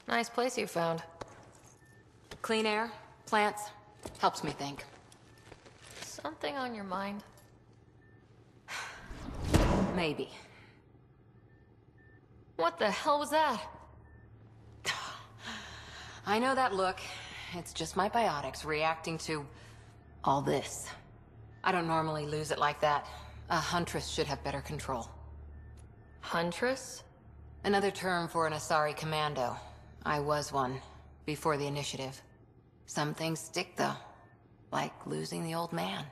Nice place you found. Clean air, plants, helps me think. Something on your mind? Maybe. What the hell was that? I know that look. It's just my biotics reacting to all this. I don't normally lose it like that. A huntress should have better control. Huntress? Another term for an Asari commando. I was one, before the initiative. Some things stick, though. Like losing the old man.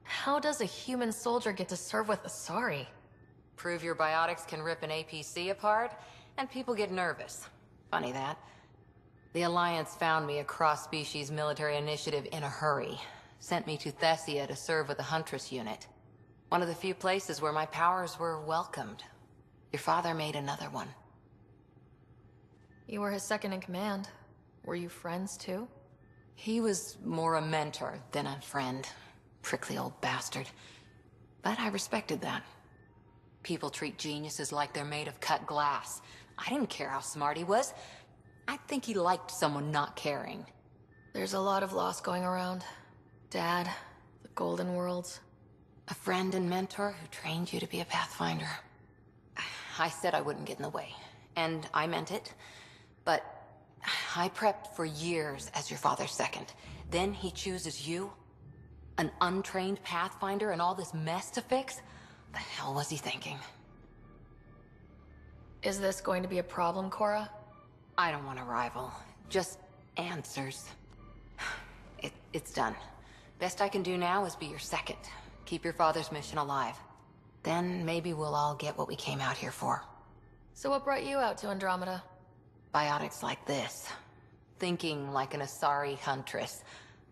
How does a human soldier get to serve with Asari? Prove your biotics can rip an APC apart, and people get nervous. Funny that. The Alliance found me a cross-species military initiative in a hurry. Sent me to Thessia to serve with the Huntress unit. One of the few places where my powers were welcomed. Your father made another one. You were his second in command. Were you friends too? He was more a mentor than a friend. Prickly old bastard. But I respected that. People treat geniuses like they're made of cut glass. I didn't care how smart he was. I think he liked someone not caring. There's a lot of loss going around. Dad, the Golden Worlds. A friend and mentor who trained you to be a Pathfinder. I said I wouldn't get in the way, and I meant it. But I prepped for years as your father's second. Then he chooses you? An untrained Pathfinder and all this mess to fix? The hell was he thinking? Is this going to be a problem, Cora? I don't want a rival. Just answers. It's done. Best I can do now is be your second. Keep your father's mission alive. Then maybe we'll all get what we came out here for. So what brought you out to Andromeda? Biotics like this. Thinking like an Asari huntress.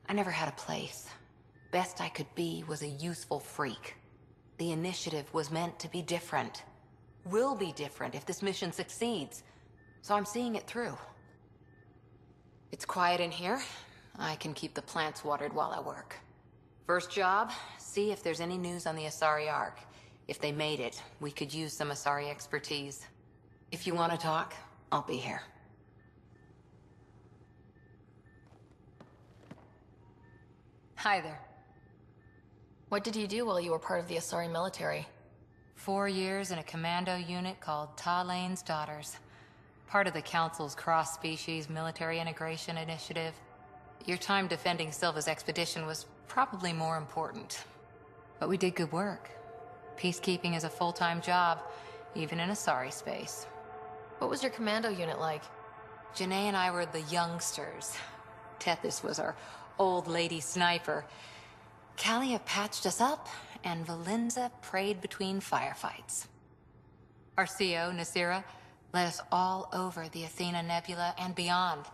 I never had a place. Best I could be was a useful freak. The initiative was meant to be different. Will be different if this mission succeeds. So I'm seeing it through. It's quiet in here. I can keep the plants watered while I work. First job, see if there's any news on the Asari Ark. If they made it, we could use some Asari expertise. If you want to talk, I'll be here. Hi there. What did you do while you were part of the Asari military? 4 years in a commando unit called Talane's Daughters. Part of the Council's cross-species military integration initiative. Your time defending Silva's expedition was probably more important. But we did good work. Peacekeeping is a full-time job, even in Asari space. What was your commando unit like? Janae and I were the youngsters. Tethys was our old lady sniper. Kalia patched us up, and Valenza prayed between firefights. Our CO, Nasira, led us all over the Athena Nebula and beyond.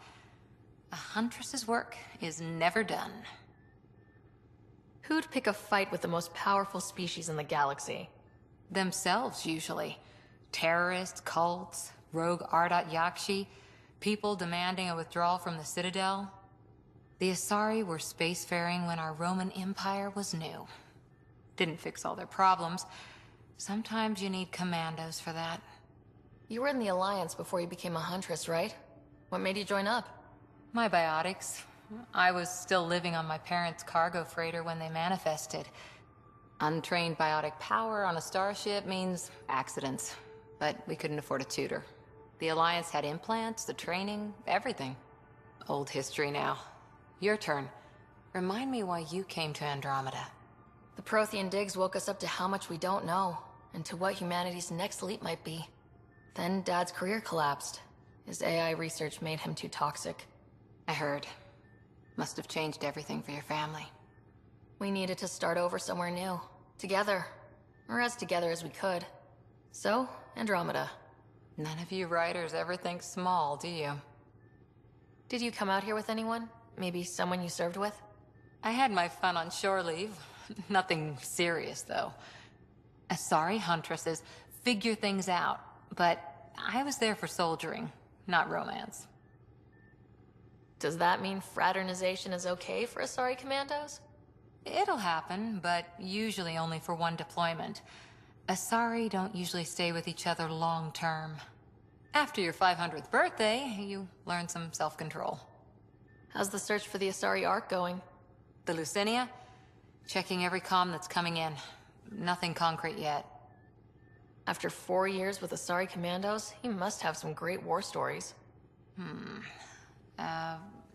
A huntress's work is never done. Who'd pick a fight with the most powerful species in the galaxy? Themselves, usually. Terrorists, cults, rogue Ardat Yakshi, people demanding a withdrawal from the Citadel. The Asari were spacefaring when our Roman Empire was new. Didn't fix all their problems. Sometimes you need commandos for that. You were in the Alliance before you became a huntress, right? What made you join up? My biotics. I was still living on my parents' cargo freighter when they manifested. Untrained biotic power on a starship means accidents. But we couldn't afford a tutor. The Alliance had implants, the training, everything. Old history now. Your turn. Remind me why you came to Andromeda. The Prothean digs woke us up to how much we don't know, and to what humanity's next leap might be. Then Dad's career collapsed. His AI research made him too toxic. I heard. Must have changed everything for your family. We needed to start over somewhere new. Together. Or as together as we could. So, Andromeda. None of you writers ever think small, do you? Did you come out here with anyone? Maybe someone you served with? I had my fun on shore leave. Nothing serious, though. Asari huntresses figure things out, but I was there for soldiering, not romance. Does that mean fraternization is okay for Asari commandos? It'll happen, but usually only for one deployment. Asari don't usually stay with each other long term. After your 500th birthday, you learn some self-control. How's the search for the Asari Ark going? The Lucinia? Checking every comm that's coming in. Nothing concrete yet. After 4 years with Asari Commandos, he must have some great war stories.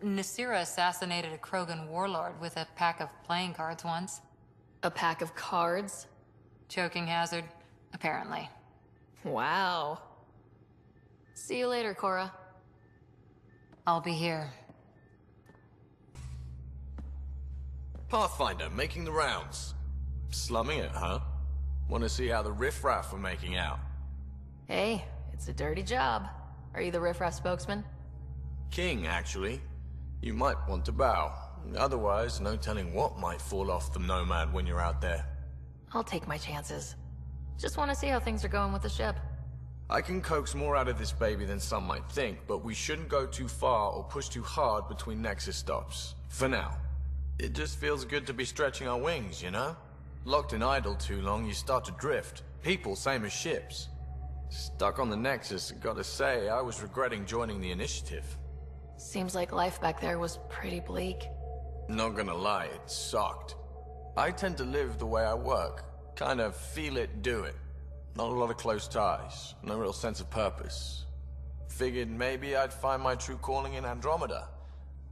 Nasira assassinated a Krogan warlord with a pack of playing cards once. A pack of cards? Choking hazard, apparently. Wow. See you later, Cora. I'll be here. Pathfinder, making the rounds. Slumming it, huh? Want to see how the riffraff are making out? Hey, it's a dirty job. Are you the riffraff spokesman? King, actually. You might want to bow. Otherwise, no telling what might fall off the Nomad when you're out there. I'll take my chances. Just want to see how things are going with the ship. I can coax more out of this baby than some might think, but we shouldn't go too far or push too hard between Nexus stops. For now. It just feels good to be stretching our wings, you know? Locked in idle too long, you start to drift. People, same as ships. Stuck on the Nexus, gotta say, I was regretting joining the Initiative. Seems like life back there was pretty bleak. Not gonna lie, it sucked. I tend to live the way I work. Kind of feel it, do it. Not a lot of close ties, no real sense of purpose. Figured maybe I'd find my true calling in Andromeda.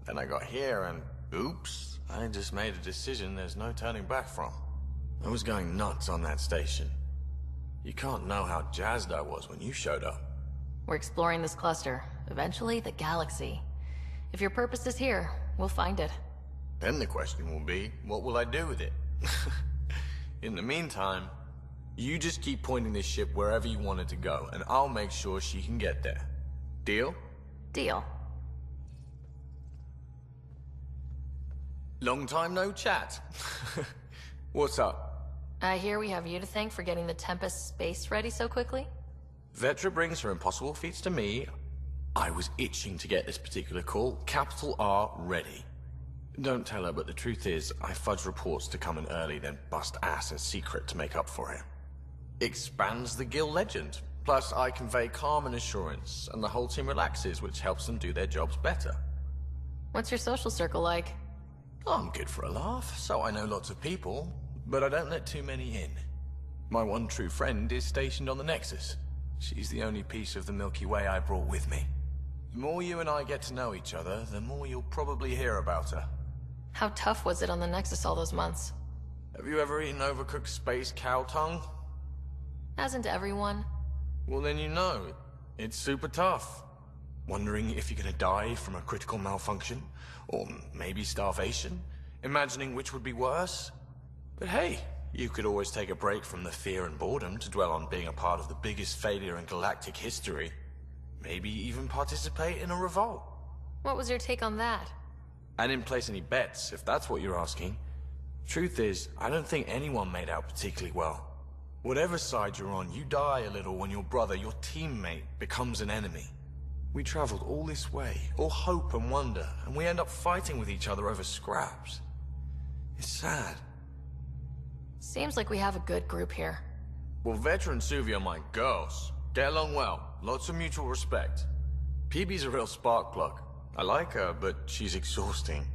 Then I got here and, oops, I just made a decision there's no turning back from. I was going nuts on that station. You can't know how jazzed I was when you showed up. We're exploring this cluster, eventually the galaxy. If your purpose is here, we'll find it. Then the question will be, what will I do with it? In the meantime, you just keep pointing this ship wherever you want it to go, and I'll make sure she can get there. Deal? Deal. Long time no chat. What's up? I hear we have you to thank for getting the Tempest space ready so quickly? Vetra brings her impossible feats to me. I was itching to get this particular call. Capital R ready. Don't tell her, but the truth is, I fudge reports to come in early, then bust ass in secret to make up for it. Expands the guild legend. Plus, I convey calm and assurance, and the whole team relaxes, which helps them do their jobs better. What's your social circle like? I'm good for a laugh, so I know lots of people, but I don't let too many in. My one true friend is stationed on the Nexus. She's the only piece of the Milky Way I brought with me. The more you and I get to know each other, the more you'll probably hear about her. How tough was it on the Nexus all those months? Have you ever eaten overcooked space cow tongue? Hasn't everyone? Well, then you know. It's super tough. Wondering if you're gonna die from a critical malfunction? Or maybe starvation? Imagining which would be worse? But hey, you could always take a break from the fear and boredom to dwell on being a part of the biggest failure in galactic history. Maybe even participate in a revolt. What was your take on that? I didn't place any bets, if that's what you're asking. Truth is, I don't think anyone made out particularly well. Whatever side you're on, you die a little when your brother, your teammate, becomes an enemy. We traveled all this way, all hope and wonder, and we end up fighting with each other over scraps. It's sad. Seems like we have a good group here. Well, Vetra and Suvi are my girls. Get along well, lots of mutual respect. PB's a real spark plug. I like her, but she's exhausting.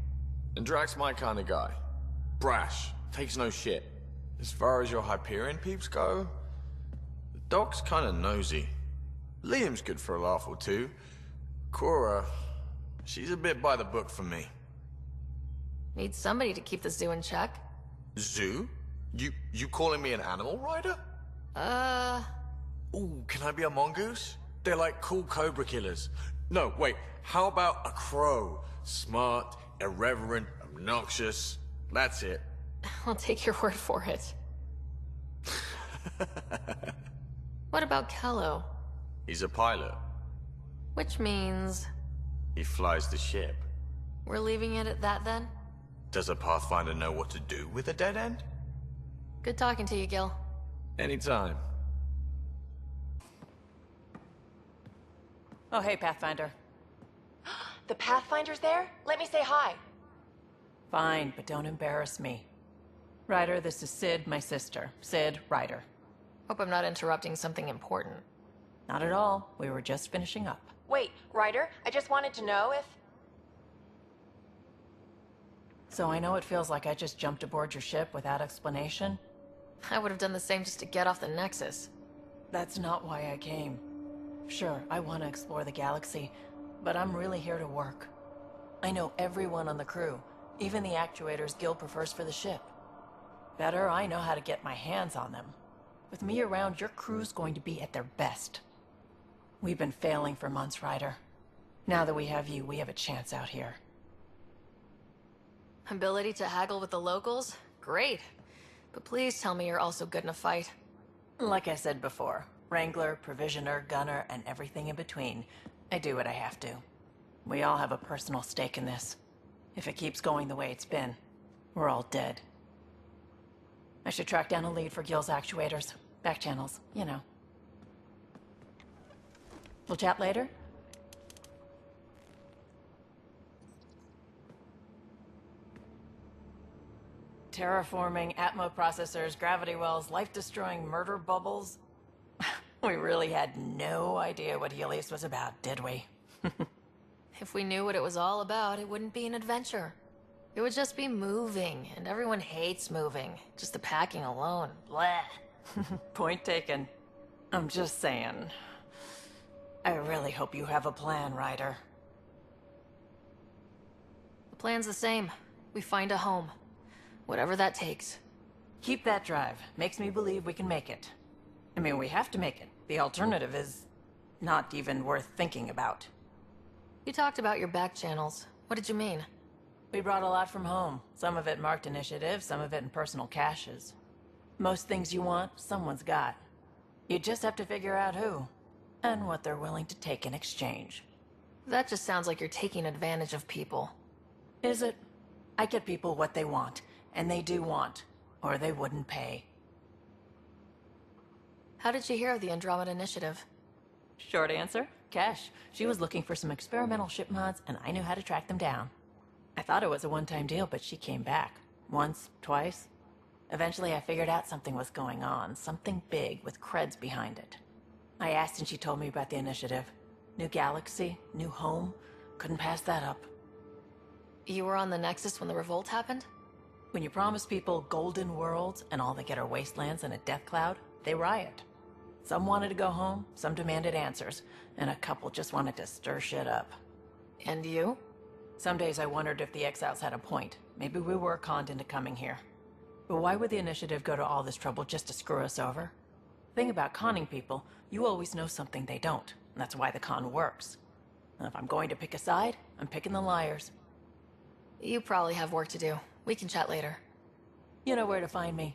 And Drax's my kind of guy. Brash, takes no shit. As far as your Hyperion peeps go, the Doc's kinda nosy. Liam's good for a laugh or two. Cora, she's a bit by the book for me. Need somebody to keep the zoo in check. Zoo? You calling me an animal rider? Ooh, can I be a mongoose? They're like cool cobra killers. No, wait, how about a crow? Smart, irreverent, obnoxious. That's it. I'll take your word for it. What about Kello? He's a pilot. Which means... He flies the ship. we're leaving it at that then? Does a Pathfinder know what to do with a dead end? Good talking to you, Gil. Anytime. Oh, hey, Pathfinder. The Pathfinder's there? Let me say hi. Fine, but don't embarrass me. Ryder, this is Sid, my sister. Sid, Ryder. Hope I'm not interrupting something important. Not at all. We were just finishing up. Wait, Ryder, I just wanted to know if... So I know it feels like I just jumped aboard your ship without explanation. I would have done the same just to get off the Nexus. That's not why I came. Sure, I want to explore the galaxy, but I'm really here to work. I know everyone on the crew, even the actuators Gil prefers for the ship. Better, I know how to get my hands on them. With me around, your crew's going to be at their best. We've been failing for months, Ryder. Now that we have you, we have a chance out here. Ability to haggle with the locals? Great. But please tell me you're also good in a fight. Like I said before, Wrangler, Provisioner, Gunner, and everything in between. I do what I have to. We all have a personal stake in this. If it keeps going the way it's been, we're all dead. I should track down a lead for Gil's actuators. Back channels, you know. We'll chat later? Terraforming, Atmo processors, gravity wells, life-destroying murder bubbles. We really had no idea what Helios was about, did we? If we knew what it was all about, it wouldn't be an adventure. It would just be moving, and everyone hates moving. Just the packing alone. Bleh. Point taken. I'm just saying. I really hope you have a plan, Ryder. The plan's the same. We find a home. Whatever that takes. Keep that drive. Makes me believe we can make it. I mean, we have to make it. The alternative is not even worth thinking about. You talked about your back channels. What did you mean? We brought a lot from home. Some of it marked initiative, some of it in personal caches. Most things you want, someone's got. You just have to figure out who, and what they're willing to take in exchange. That just sounds like you're taking advantage of people. Is it? I get people what they want, and they do want, or they wouldn't pay. How did you hear of the Andromeda Initiative? Short answer, Cash. She was looking for some experimental ship mods, and I knew how to track them down. I thought it was a one-time deal, but she came back. Once, twice. Eventually I figured out something was going on, something big with creds behind it. I asked and she told me about the initiative. New galaxy, new home. Couldn't pass that up. You were on the Nexus when the revolt happened? When you promise people golden worlds and all they get are wastelands and a death cloud, they riot. Some wanted to go home, some demanded answers, and a couple just wanted to stir shit up. And you? Some days I wondered if the exiles had a point. Maybe we were conned into coming here. But why would the initiative go to all this trouble just to screw us over? Thing about conning people, you always know something they don't. And that's why the con works. And if I'm going to pick a side, I'm picking the liars. You probably have work to do. We can chat later. You know where to find me.